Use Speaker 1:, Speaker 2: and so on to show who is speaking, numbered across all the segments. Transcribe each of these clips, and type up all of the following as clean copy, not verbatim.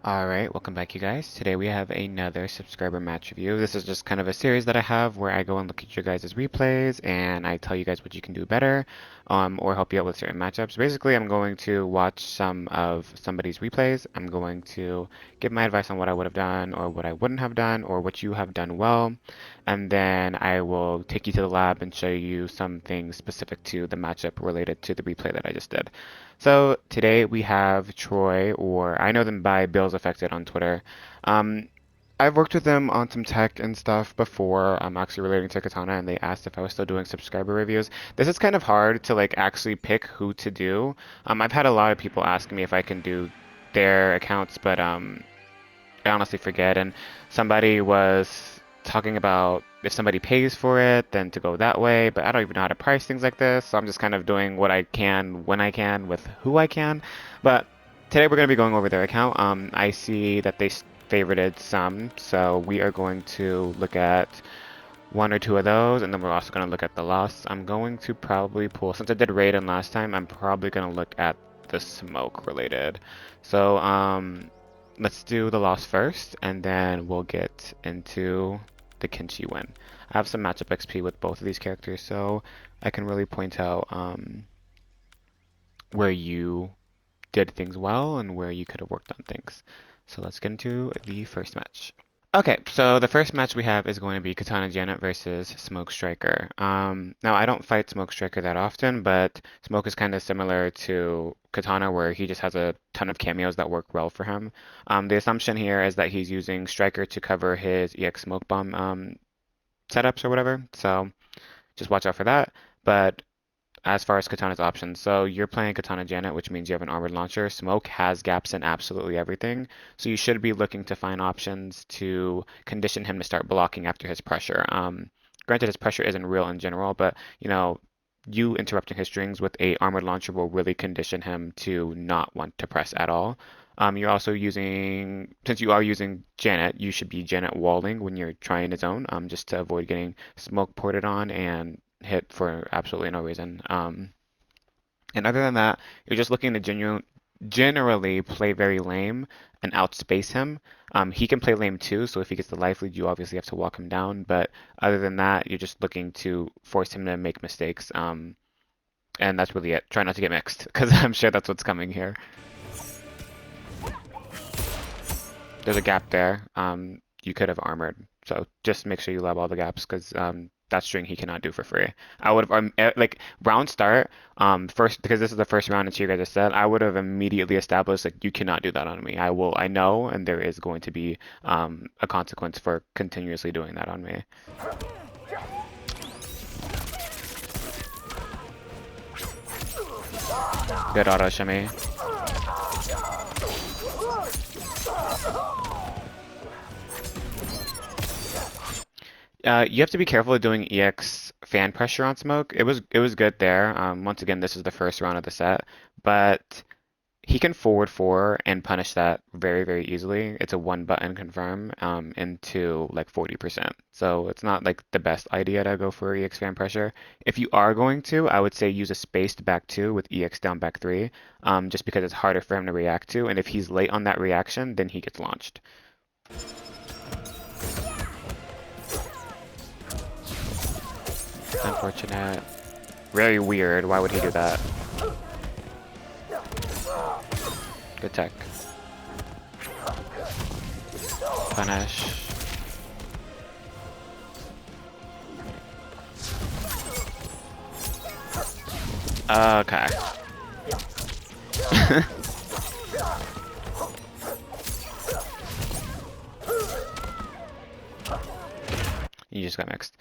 Speaker 1: Alright, welcome back you guys. Today we have another subscriber match review. This is just kind of a series that I have where I go and look at your guys' replays and I tell you guys what you can do better, or help you out with certain matchups. Basically, I'm going to watch some of somebody's replays. I'm going to give my advice on what I would have done or what I wouldn't have done or what you have done well. And then I will take you to the lab and show you some things specific to the matchup related to the replay that I just did. So today we have Troy, or I know them by Bills Affected on Twitter. Um, I've worked with them on some tech and stuff before, actually relating to Katana, and they asked if I was still doing subscriber reviews. This is kind of hard to like actually pick who to do. I've had a lot of people ask me if I can do their accounts, but I honestly forget. And somebody was talking about if somebody pays for it, then to go that way. But I don't even know how to price things like this. So I'm just kind of doing what I can when I can with who I can. But today we're going to be going over their account. I see that they favorited some. So we are going to look at one or two of those. And then we're also going to look at the loss. I'm going to probably pull, since I did Raiden last time, I'm probably going to look at the smoke related. So, let's do the loss first, and then we'll get into the Kenshi win. I have some matchup XP with both of these characters, so I can really point out where you did things well and where you could have worked on things. So let's get into the first match. Okay, so the first match we have is going to be Kitana Janet versus Smoke Striker. Now I don't fight Smoke Striker that often, but Smoke is kind of similar to Kitana, where he just has a ton of cameos that work well for him. The assumption here is that he's using Striker to cover his EX Smoke Bomb setups or whatever, so just watch out for that. But as far as Katana's options. So you're playing Katana Janet, which means you have an armored launcher. Smoke has gaps in absolutely everything. So you should be looking to find options to condition him to start blocking after his pressure. Granted, his pressure isn't real in general, but you interrupting his strings with a armored launcher will really condition him to not want to press at all. You're also using, since you are using Janet, you should be Janet walling when you're trying to zone, just to avoid getting smoke ported on and hit for absolutely no reason. And other than that, you're just looking to generally play very lame and outspace him. He can play lame too, so if he gets the life lead, you obviously have to walk him down. But other than that, you're just looking to force him to make mistakes. And that's really it. Try not to get mixed, because I'm sure that's what's coming here. There's a gap there. You could have armored, so just make sure you lab all the gaps, because that string he cannot do for free. I would have like round start first, because this is the first round into your guys' set. I would have immediately established like you cannot do that on me. I know, and there is going to be a consequence for continuously doing that on me. Good auto shimmy. You have to be careful of doing EX fan pressure on smoke. It was good there. Once again, this is the first round of the set, but he can forward four and punish that very, very easily. It's a one button confirm into like 40%. So it's not like the best idea to go for EX fan pressure. If you are going to, I would say use a spaced back two with EX down back three, just because it's harder for him to react to. And if he's late on that reaction, then he gets launched. Unfortunate. Very weird. Why would he do that? Good tech. Punish. Okay. You just got mixed.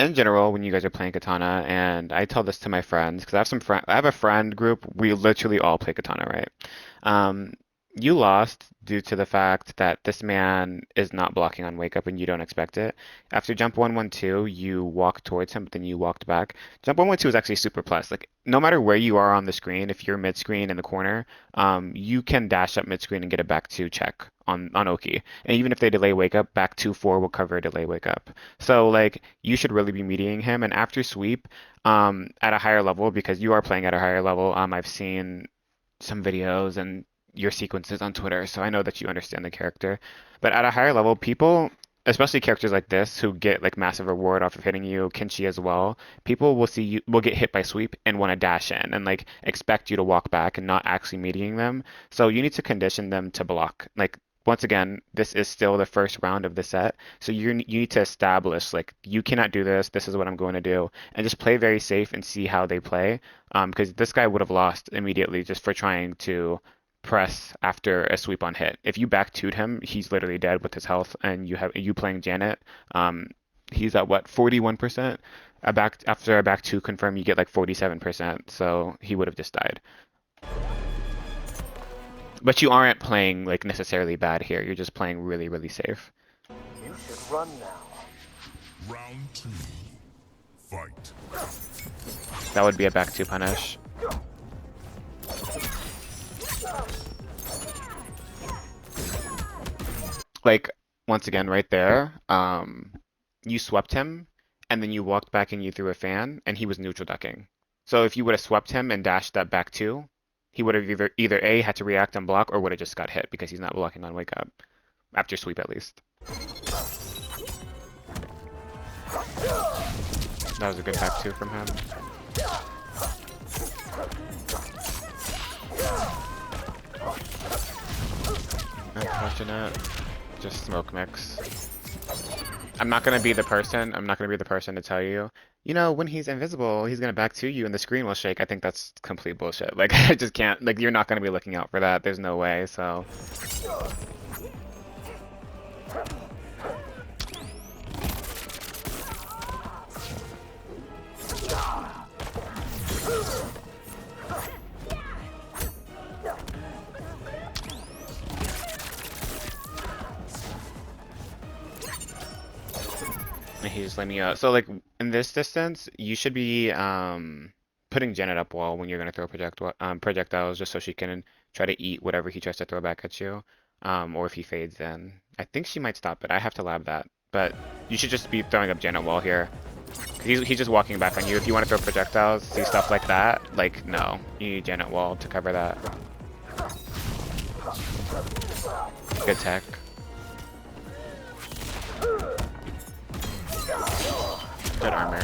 Speaker 1: In general, when you guys are playing Katana, and I tell this to my friends, because I have a friend group, we literally all play Katana, right? Um, you lost due to the fact that this man is not blocking on wake up and you don't expect it. After jump 112, you walk towards him, but then you walked back. Jump 112 is actually super plus. Like, no matter where you are on the screen, if you're mid screen in the corner, you can dash up mid screen and get a back two check on Oki. And even if they delay wake up, back 2-4 will cover a delay wake up. So like you should really be mediating him. And after sweep, at a higher level, because you are playing at a higher level, I've seen some videos and your sequences on Twitter, so I know that you understand the character. But at a higher level, people, especially characters like this who get like massive reward off of hitting you, Kenshi as well, people will see you will get hit by sweep and want to dash in and like expect you to walk back and not actually meeting them. So you need to condition them to block. Like once again, this is still the first round of the set, so you need to establish like you cannot do this. This is what I'm going to do, and just play very safe and see how they play. Because this guy would have lost immediately just for trying to press after a sweep on hit. If you back 2'd him, he's literally dead with his health, and you playing Janet. He's at what 41%. A back after a back 2 confirm, you get like 47%. So he would have just died. But you aren't playing like necessarily bad here. You're just playing really, really safe.
Speaker 2: You should run now.
Speaker 3: Round 2. Fight.
Speaker 1: That would be a back 2 punish. Like once again, right there, you swept him, and then you walked back and you threw a fan, and he was neutral ducking. So if you would have swept him and dashed that back 2, he would have either A, had to react and block, or would have just got hit because he's not blocking on wake up. After sweep, at least. That was a good back 2 from him. Unfortunate. Just smoke mix. I'm not gonna be the person to tell you, you know, when he's invisible, he's gonna back to you and the screen will shake. I think that's complete bullshit. Like, I just can't, like, you're not gonna be looking out for that. There's no way, so. And he's letting me out. So like in this distance, you should be putting Janet up wall when you're gonna throw projectiles, just so she can try to eat whatever he tries to throw back at you, or if he fades in. I think she might stop it. I have to lab that, but you should just be throwing up Janet wall here. He's just walking back on you. If you want to throw projectiles, see stuff like that, like no, you need Janet wall to cover that. Good tech. Good armor.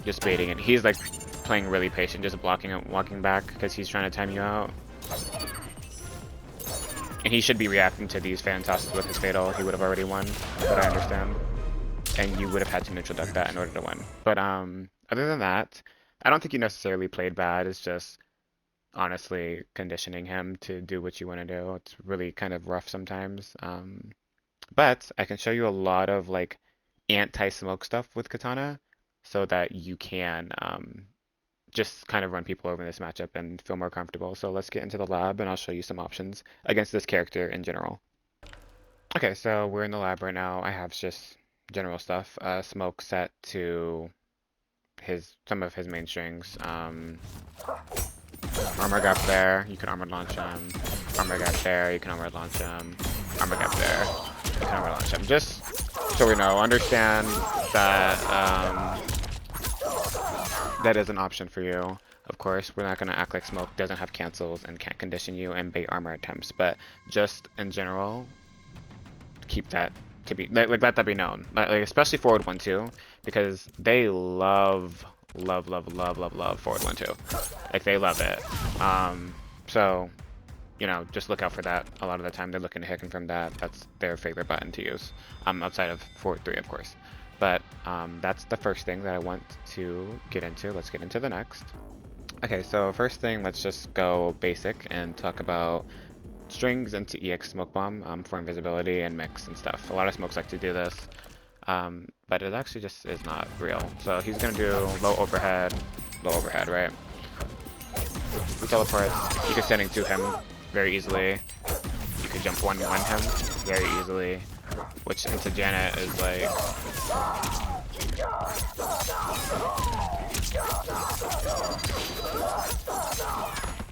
Speaker 1: Just baiting it. He's like playing really patient, just blocking and walking back because he's trying to time you out. And he should be reacting to these fan tosses with his fatal. He would have already won, but I understand. And you would have had to neutral duck that in order to win. But other than that, I don't think you necessarily played bad. It's just honestly conditioning him to do what you want to do. It's really kind of rough sometimes. But I can show you a lot of like anti-smoke stuff with Kitana so that you can just kind of run people over in this matchup and feel more comfortable. So let's get into the lab and I'll show you some options against this character in general. Okay, so we're in the lab right now. I have just general stuff. Smoke set to some of his main strings. Armor gap there, you can armor launch him. Armor gap there, you can armor launch him. Armor gap there, you can armor launch him. Just so we know, understand that that is an option for you. Of course, we're not going to act like smoke doesn't have cancels and can't condition you and bait armor attempts, but just in general, keep that to be like let that be known. Like especially forward 1-2, because they love forward 1-2. Like they love it. So you know, just look out for that. A lot of the time they're looking to hit confirm that. That's their favorite button to use. Outside of forward 3, of course. But that's the first thing that I want to get into. Let's get into the next. Okay, so first thing, let's just go basic and talk about strings into EX smoke bomb for invisibility and mix and stuff. A lot of smokes like to do this, but it actually just is not real. So he's gonna do low overhead, right? He teleports. You can standing to him very easily. You could jump 1-1 him very easily, which into Janet is like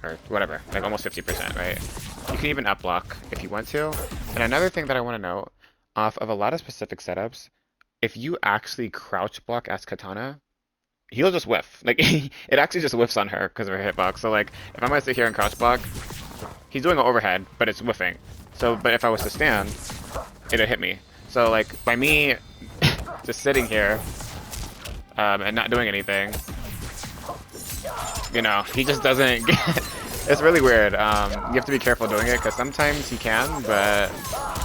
Speaker 1: or whatever, like almost 50%, right? You can even up block if you want to. And another thing that I want to note, off of a lot of specific setups, if you actually crouch block as Kitana, he'll just whiff. Like it actually just whiffs on her because of her hitbox. So like if I'm gonna sit here and crouch block, he's doing an overhead, but it's whiffing. So but if I was to stand, it'll hit me. So like by me just sitting here and not doing anything, you know, he just doesn't get. It's really weird. You have to be careful doing it because sometimes he can, but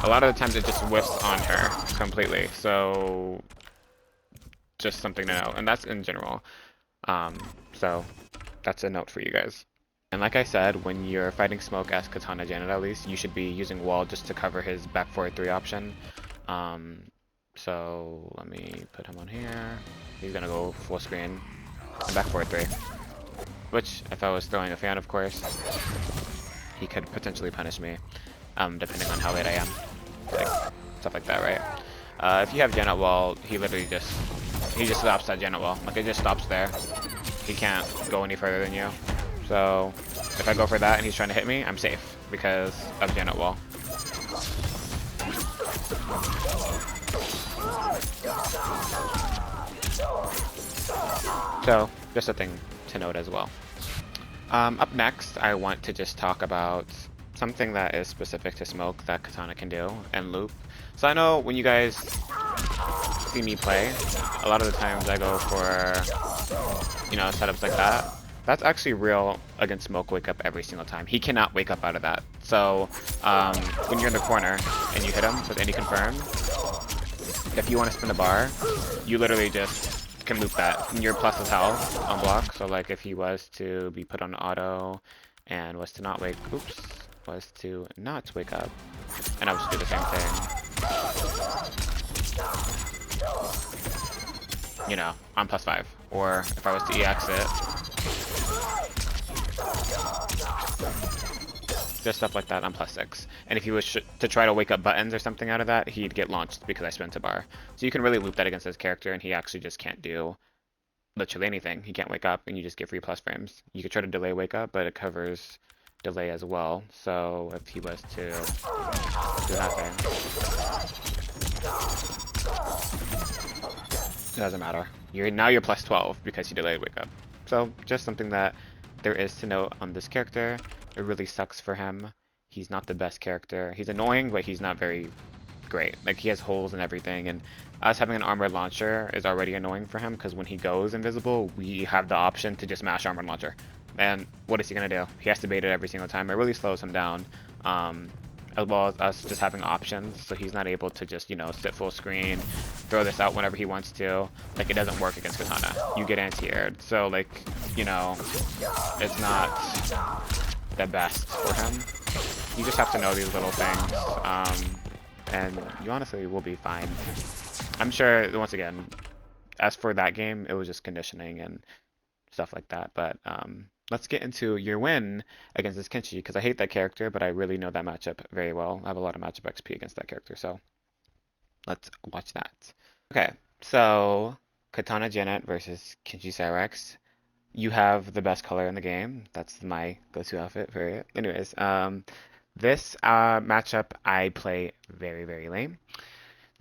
Speaker 1: a lot of the times it just whiffs on her completely. So just something to know, and that's in general. So that's a note for you guys. And like I said, when you're fighting Smoke as Kitana Janet at least, you should be using Wall just to cover his back forward 3 option. So let me put him on here. He's gonna go full screen and back forward 3. Which, if I was throwing a fan, of course, he could potentially punish me, depending on how late I am. Like, stuff like that, right? If you have Janet Wall, he just stops at Janet Wall. Like, it just stops there. He can't go any further than you. So, if I go for that and he's trying to hit me, I'm safe because of Janet Wall. So, just a thing to note as well. Up next, I want to just talk about something that is specific to Smoke that Kitana can do, and Loop. So I know when you guys see me play, a lot of the times I go for, you know, setups like that. That's actually real against Smoke Wake Up every single time. He cannot wake up out of that. So when you're in the corner and you hit him with any confirm, if you want to spin the bar, you literally just can loop that. And you're plus as hell on block. So like if he was to be put on auto and was to not wake up, and I would just do the same thing. You know, I'm plus 5. Or if I was to EX it, just stuff like that, I'm plus 6. And if he was to try to wake up buttons or something out of that, he'd get launched because I spent a bar. So you can really loop that against his character, and he actually just can't do literally anything. He can't wake up, and you just get free plus frames. You could try to delay wake up, but it covers delay as well. So if he was to do nothing, it doesn't matter. Now you're plus 12 because you delayed wake up. So just something that there is to note on this character. It really sucks for him. He's not the best character. He's annoying, but he's not very great. Like, he has holes and everything, and us having an armored launcher is already annoying for him because when he goes invisible, we have the option to just mash armored launcher. And what is he gonna do? He has to bait it every single time. It really slows him down. As well as us just having options, so he's not able to just, you know, sit full screen, throw this out whenever he wants to. Like, it doesn't work against Kitana. You get anti-aired. So, like, you know, it's not the best for him. You just have to know these little things, and you honestly will be fine. I'm sure, once again, as for that game, it was just conditioning and stuff like that, but let's get into your win against this Kenshi, because I hate that character, but I really know that matchup very well. I have a lot of matchup XP against that character, so let's watch that. Okay, so Kitana Janet versus Kenshi Cyrax. You have the best color in the game. That's my go-to outfit for it. Anyways, this matchup I play very, very lame.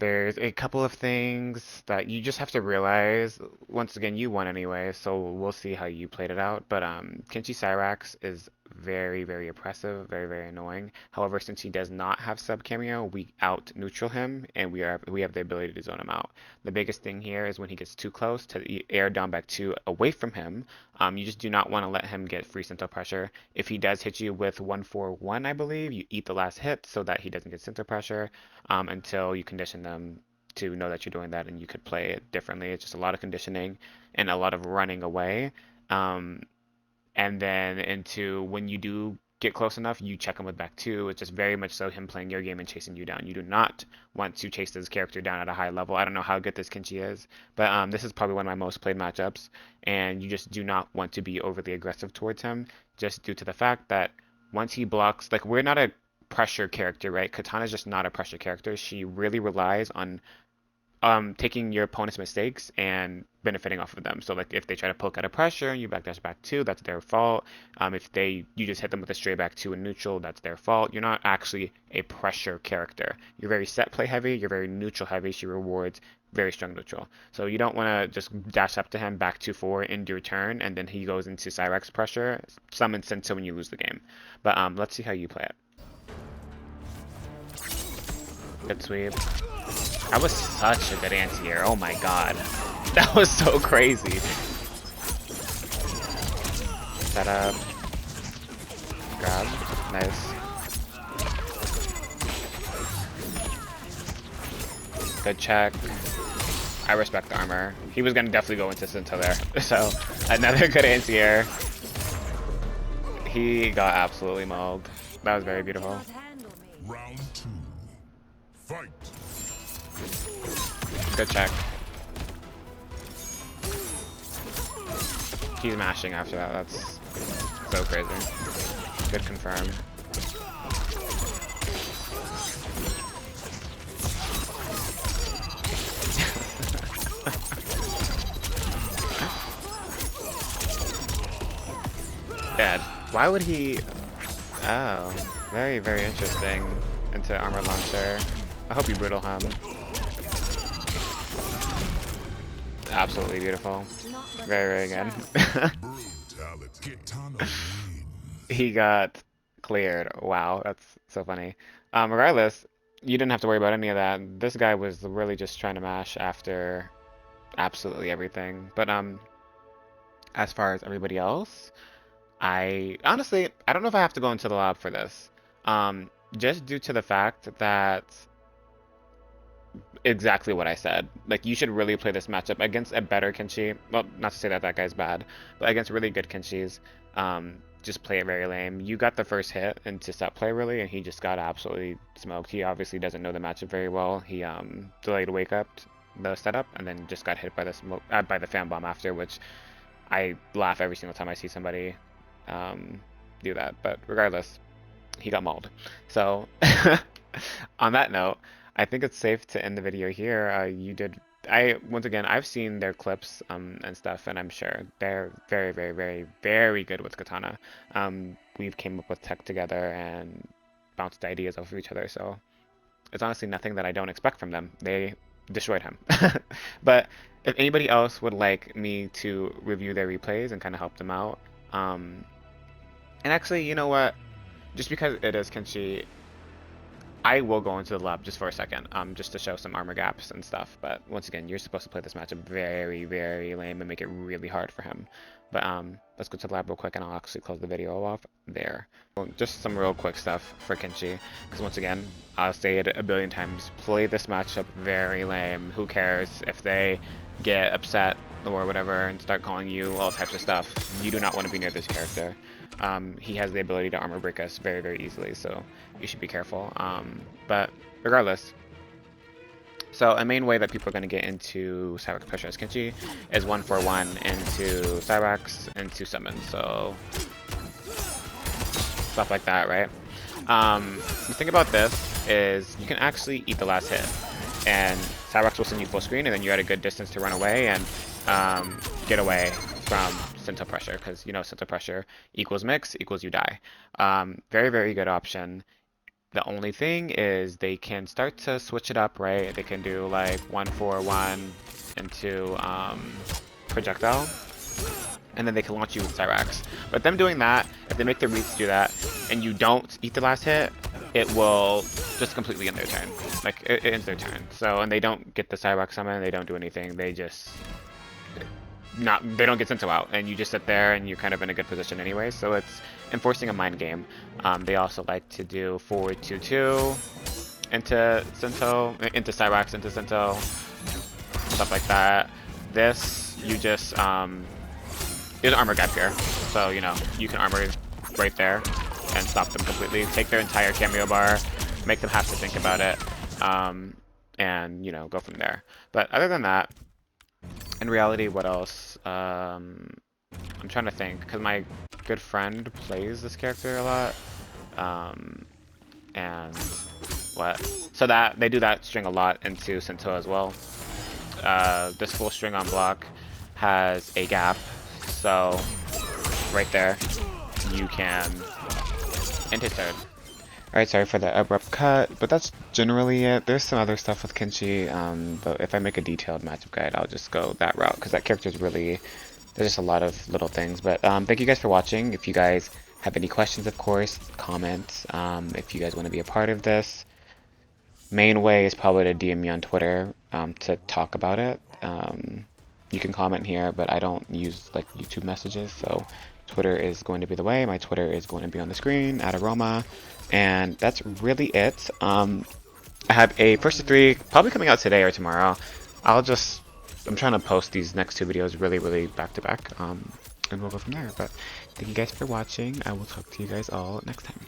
Speaker 1: There's a couple of things that you just have to realize. Once again, you won anyway, so we'll see how you played it out. But Kenshi Cyrax is very, very oppressive, very, very annoying. However, since he does not have sub cameo, we out neutral him, and we have the ability to zone him out. The biggest thing here is when he gets too close to the air down back 2 away from him. You just do not want to let him get free center pressure. If he does hit you with 141, I believe, you eat the last hit so that he doesn't get center pressure until you condition them to know that you're doing that, and you could play it differently. It's just a lot of conditioning and a lot of running away. And then into when you do get close enough, you check him with back 2. It's just very much so him playing your game and chasing you down. You do not want to chase this character down at a high level. I don't know how good this Kenshi is, but this is probably one of my most played matchups, and you just do not want to be overly aggressive towards him, just due to the fact that once he blocks, like, we're not a pressure character, right? Katana's just not a pressure character. She really relies on taking your opponent's mistakes and benefiting off of them. So like if they try to poke out of pressure and you backdash back two, that's their fault. If you just hit them with a straight back two in neutral, that's their fault. You're not actually a pressure character. You're very set play heavy. You're very neutral heavy. She rewards very strong neutral. So you don't want to just dash up to him back 2-4 into your turn, and then he goes into Cyrax pressure, summon Sento when you lose the game. But let's see how you play it. Good sweep. That was such a good anti-air. Oh my god. That was so crazy. Set up. Grab. Nice. Good check. I respect the armor. He was gonna definitely go into Sento there. So, another good anti-air. He got absolutely mauled. That was very beautiful.
Speaker 3: Round 2. Fight.
Speaker 1: Good check. He's mashing after that. That's so crazy. Good confirm. Dead. Why would he... Oh, very, very interesting. Into armor launcher. I hope you brutal him. Absolutely beautiful. Very, very good.
Speaker 3: Brutality. Kitana wins.
Speaker 1: He got cleared. Wow, that's so funny. Regardless, you didn't have to worry about any of that. This guy was really just trying to mash after absolutely everything. But as far as everybody else, I honestly don't know if I have to go into the lab for this. Just due to the fact that exactly what I said. Like, you should really play this matchup against a better Kenshi. Well, not to say that that guy's bad, but against really good Kenshis, just play it very lame. You got the first hit into set play, really, and he just got absolutely smoked. He obviously doesn't know the matchup very well. He delayed wake up the setup, and then just got hit by the smoke by the fan bomb after, which I laugh every single time I see somebody do that. But regardless, he got mauled. So on that note, I think it's safe to end the video here. Once again, I've seen their clips and stuff, and I'm sure they're very, very, very, very good with Kitana. We've came up with tech together and bounced ideas off of each other, so it's honestly nothing that I don't expect from them. They destroyed him. But if anybody else would like me to review their replays and kind of help them out, and actually, you know what? Just because it is Kenshi, I will go into the lab just for a second, just to show some armor gaps and stuff. But once again, you're supposed to play this matchup very, very lame and make it really hard for him. But let's go to the lab real quick, and I'll actually close the video off there. Well, just some real quick stuff for Kenshi, because once again, I'll say it a billion times: play this matchup very lame. Who cares if they get upset or whatever and start calling you all types of stuff? You do not want to be near this character. He has the ability to armor break us very, very easily, so you should be careful. But regardless, so a main way that people are going to get into Cyrax pressure as Kenshi is 1-4-1 into Cyrax into summon. So stuff like that, right? The thing about this is you can actually eat the last hit, and Cyrax will send you full screen, and then you're at a good distance to run away and get away from Sento pressure, because you know Sento pressure equals mix equals you die. Very, very good option. The only thing is they can start to switch it up, right? They can do like 1-4-1 into projectile, and then they can launch you with Cyrax. But them doing that, if they make the Reeds do that, and you don't eat the last hit, it will just completely end their turn. Like, it ends their turn. So, and they don't get the Cyrax summon, they don't do anything, they just... they don't get Sento out, and you just sit there and you're kind of in a good position anyway, so it's enforcing a mind game. They also like to do 4-2-2 into Sento, into Cyrax, into Sento, stuff like that. This, you just, there's armor gap here, so, you know, you can armor right there and stop them completely, take their entire cameo bar, make them have to think about it, and, you know, go from there. But other than that, in reality, what else? I'm trying to think, because my good friend plays this character a lot. And what? So that they do that string a lot into Sento as well. This full string on block has a gap, so right there you can end his third. Alright, sorry for the abrupt cut, but that's generally it. There's some other stuff with Kenshi, but if I make a detailed matchup guide, I'll just go that route, because that character is really, there's just a lot of little things. But thank you guys for watching. If you guys have any questions, of course, comment. If you guys want to be a part of this, main way is probably to DM me on Twitter to talk about it. You can comment here, but I don't use like YouTube messages, so Twitter is going to be the way. My Twitter is going to be on the screen at Aroma, and that's really it. I have a first to three probably coming out today or tomorrow. I'm trying to post these next two videos really back to back, and we'll go from there. But thank you guys for watching. I will talk to you guys all next time.